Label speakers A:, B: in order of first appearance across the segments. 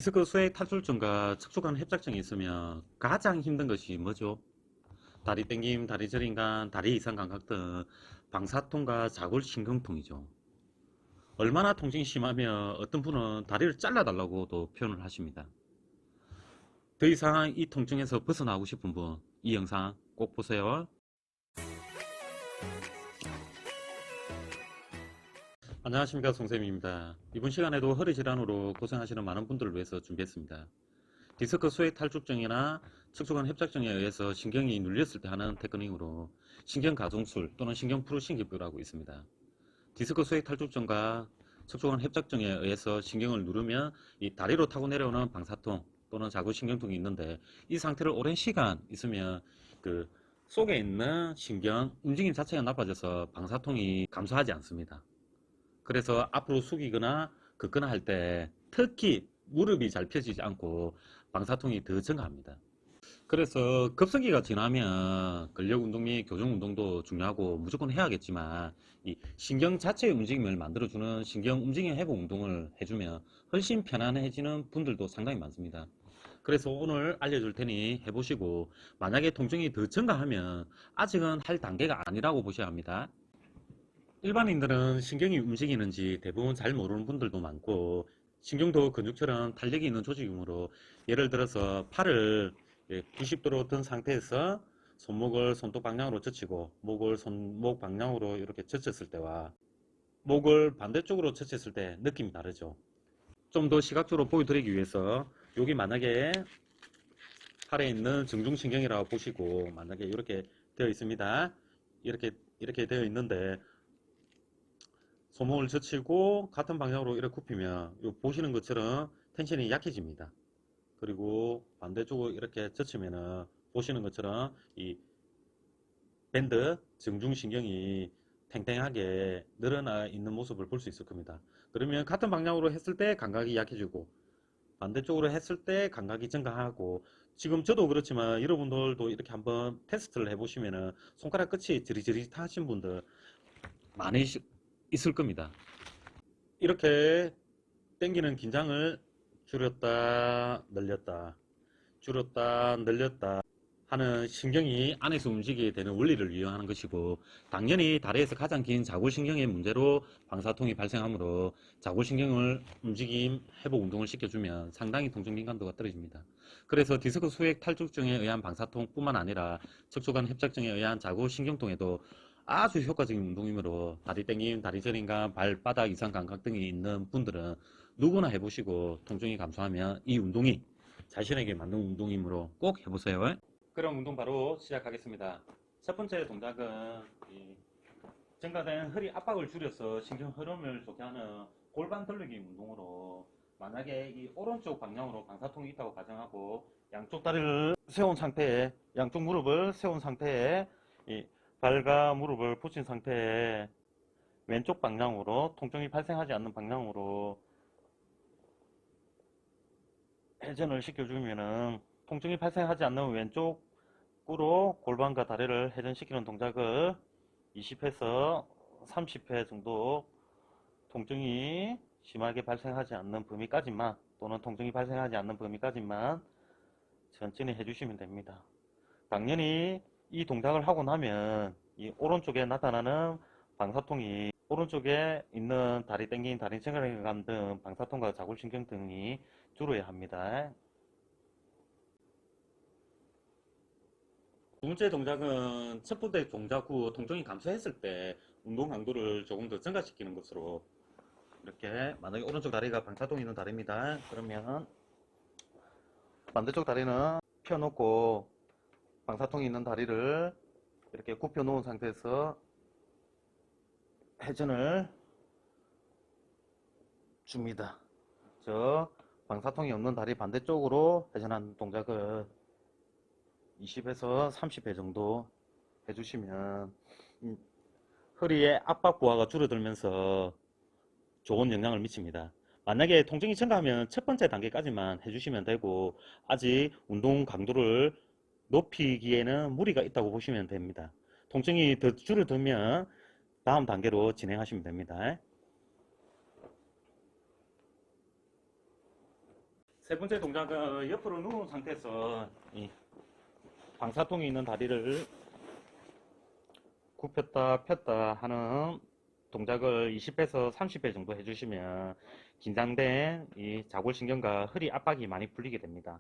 A: 디스크 수액 탈출증과 척추관 협착증이 있으면 가장 힘든 것이 뭐죠? 다리 땡김, 다리 저림감, 다리 이상 감각 등 방사통과 자골신경통이죠. 얼마나 통증이 심하면 어떤 분은 다리를 잘라달라고도 표현을 하십니다. 더 이상 이 통증에서 벗어나고 싶은 분, 이 영상 꼭 보세요. 안녕하십니까, 송쌤입니다. 이번 시간에도 허리 질환으로 고생하시는 많은 분들을 위해서 준비했습니다. 디스크 수액 탈출증이나 척추관 협착증에 의해서 신경이 눌렸을 때 하는 테크닉으로 신경 가동술 또는 신경 프루싱기법이라고 있습니다. 디스크 수액 탈출증과 척추관 협착증에 의해서 신경을 누르면 이 다리로 타고 내려오는 방사통 또는 자구신경통이 있는데, 이 상태를 오랜 시간 있으면 그 속에 있는 신경 움직임 자체가 나빠져서 방사통이 감소하지 않습니다. 그래서 앞으로 숙이거나 긋거나 할 때 특히 무릎이 잘 펴지지 않고 방사통이 더 증가합니다. 그래서 급성기가 지나면 근력 운동 및 교정 운동도 중요하고 무조건 해야겠지만, 이 신경 자체의 움직임을 만들어주는 신경 움직임 회복 운동을 해주면 훨씬 편안해지는 분들도 상당히 많습니다. 그래서 오늘 알려줄 테니 해보시고, 만약에 통증이 더 증가하면 아직은 할 단계가 아니라고 보셔야 합니다. 일반인들은 신경이 움직이는지 대부분 잘 모르는 분들도 많고, 신경도 근육처럼 탄력이 있는 조직이므로 예를 들어서 팔을 90도로 든 상태에서 손목을 손톱 방향으로 젖히고 목을 손목 방향으로 이렇게 젖혔을 때와 목을 반대쪽으로 젖혔을 때 느낌이 다르죠. 좀 더 시각적으로 보여드리기 위해서 여기 만약에 팔에 있는 정중신경이라고 보시고, 만약에 이렇게 되어 있습니다. 이렇게 되어 있는데 손목을 젖히고 같은 방향으로 이렇게 굽히면 보시는 것처럼 텐션이 약해집니다. 그리고 반대쪽으로 이렇게 젖히면은 보시는 것처럼 이 밴드 정중신경이 탱탱하게 늘어나 있는 모습을 볼 수 있을 겁니다. 그러면 같은 방향으로 했을 때 감각이 약해지고 반대쪽으로 했을 때 감각이 증가하고, 지금 저도 그렇지만 여러분들도 이렇게 한번 테스트를 해보시면은 손가락 끝이 지릿지릿하신 분들 많이 있을 겁니다. 이렇게 당기는 긴장을 줄였다 늘렸다 줄였다 늘렸다 하는 신경이 안에서 움직이게 되는 원리를 이용하는 것이고, 당연히 다리에서 가장 긴 자골신경의 문제로 방사통이 발생하므로 자골신경을 움직임 회복 운동을 시켜주면 상당히 통증 민감도가 떨어집니다. 그래서 디스크 수액 탈출증에 의한 방사통뿐만 아니라 척추관 협착증에 의한 자골신경통에도 아주 효과적인 운동이므로 다리 땡김, 다리 저림감, 발바닥 이상 감각 등이 있는 분들은 누구나 해보시고 통증이 감소하면 이 운동이 자신에게 맞는 운동이므로 꼭 해보세요. 그럼 운동 바로 시작하겠습니다. 첫 번째 동작은 증가된 허리 압박을 줄여서 신경 흐름을 좋게 하는 골반 돌리기 운동으로, 만약에 이 오른쪽 방향으로 방사통이 있다고 가정하고 양쪽 다리를 세운 상태에, 양쪽 무릎을 세운 상태에 이 발과 무릎을 붙인 상태에 왼쪽 방향으로, 통증이 발생하지 않는 방향으로 회전을 시켜주면은 통증이 발생하지 않는 왼쪽으로 골반과 다리를 회전시키는 동작을 20회에서 30회 정도, 통증이 심하게 발생하지 않는 범위까지만, 또는 통증이 발생하지 않는 범위까지만 천천히 해주시면 됩니다. 당연히 이 동작을 하고 나면 이 오른쪽에 나타나는 방사통이, 오른쪽에 있는 다리 땡긴, 다리 증가감 등 방사통과 자골신경 등이 줄어야 합니다. 두 번째 동작은 첫 번째 동작 후 통증이 감소했을 때 운동 강도를 조금 더 증가시키는 것으로, 이렇게 만약에 오른쪽 다리가 방사통이 있는 다리입니다. 그러면 반대쪽 다리는 펴놓고 방사통이 있는 다리를 이렇게 굽혀 놓은 상태에서 회전을 줍니다. 저 방사통이 없는 다리 반대쪽으로 회전하는 동작을 20에서 30회 정도 해주시면 허리의 압박 부하가 줄어들면서 좋은 영향을 미칩니다. 만약에 통증이 증가하면 첫 번째 단계까지만 해주시면 되고, 아직 운동 강도를 높이기에는 무리가 있다고 보시면 됩니다. 통증이 더 줄어들면 다음 단계로 진행하시면 됩니다. 세 번째 동작은 옆으로 누운 상태에서 이 방사통이 있는 다리를 굽혔다 폈다 하는 동작을 20회에서 30회 정도 해주시면 긴장된 이 자골신경과 허리 압박이 많이 풀리게 됩니다.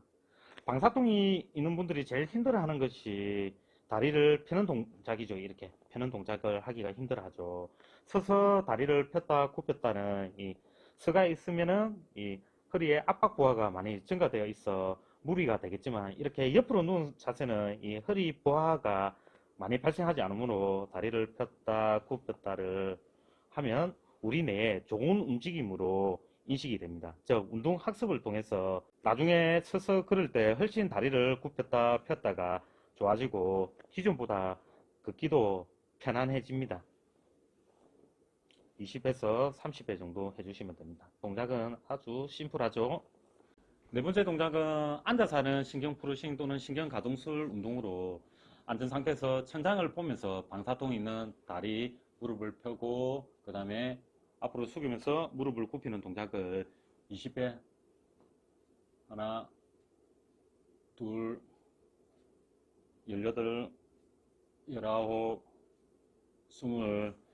A: 방사통이 있는 분들이 제일 힘들어하는 것이 다리를 펴는 동작이죠. 이렇게 펴는 동작을 하기가 힘들어하죠. 서서 다리를 폈다 굽혔다는 이 서가 있으면은 이 허리에 압박 부하가 많이 증가되어 있어 무리가 되겠지만, 이렇게 옆으로 누운 자세는 이 허리 부하가 많이 발생하지 않으므로 다리를 폈다 굽혔다를 하면 우리 뇌에 좋은 움직임으로 인식이 됩니다. 즉 운동 학습을 통해서 나중에 서서 걸을 때 훨씬 다리를 굽혔다 폈다가 좋아지고 기존보다 걷기도 편안해집니다. 20에서 30회 정도 해주시면 됩니다. 동작은 아주 심플하죠. 네 번째 동작은 앉아서 하는 신경 프루싱 또는 신경 가동술 운동으로 앉은 상태에서 천장을 보면서 방사통 있는 다리, 무릎을 펴고 그 다음에 앞으로 숙이면서 무릎을 굽히는 동작을 20회 하나, 둘, 18, 19, 20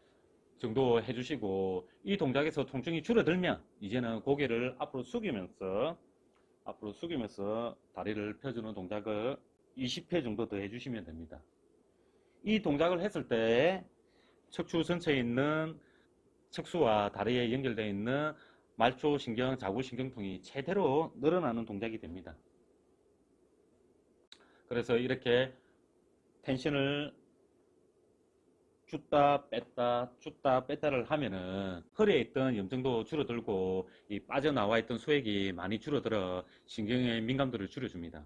A: 정도 해주시고, 이 동작에서 통증이 줄어들면 이제는 고개를 앞으로 숙이면서 다리를 펴주는 동작을 20회 정도 더 해주시면 됩니다. 이 동작을 했을 때 척추 전체에 있는 척수와 다리에 연결되어 있는 말초신경, 자골신경통이 최대로 늘어나는 동작이 됩니다. 그래서 이렇게 텐션을 줬다 뺐다를 하면은 허리에 있던 염증도 줄어들고 이 빠져나와 있던 수액이 많이 줄어들어 신경의 민감도를 줄여줍니다.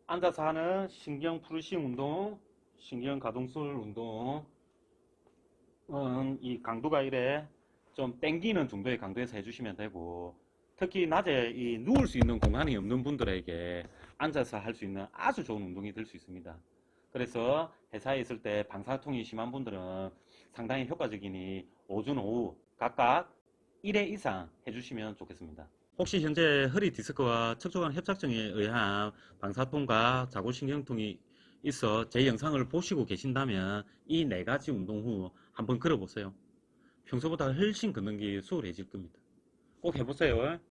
A: 앉아서 하는 신경 푸르싱 운동, 신경 가동술 운동은 이 강도가 이래 좀 땡기는 정도의 강도에서 해주시면 되고, 특히 낮에 이 누울 수 있는 공간이 없는 분들에게 앉아서 할 수 있는 아주 좋은 운동이 될 수 있습니다. 그래서 회사에 있을 때 방사통이 심한 분들은 상당히 효과적이니 오전 오후 각각 1회 이상 해주시면 좋겠습니다. 혹시 현재 허리 디스크와 척추관 협착증에 의한 방사통과 자골신경통이 있어 제 영상을 보시고 계신다면 이 4가지 운동 후 한번 걸어보세요. 평소보다 훨씬 걷는 게 수월해질 겁니다. 꼭 해보세요.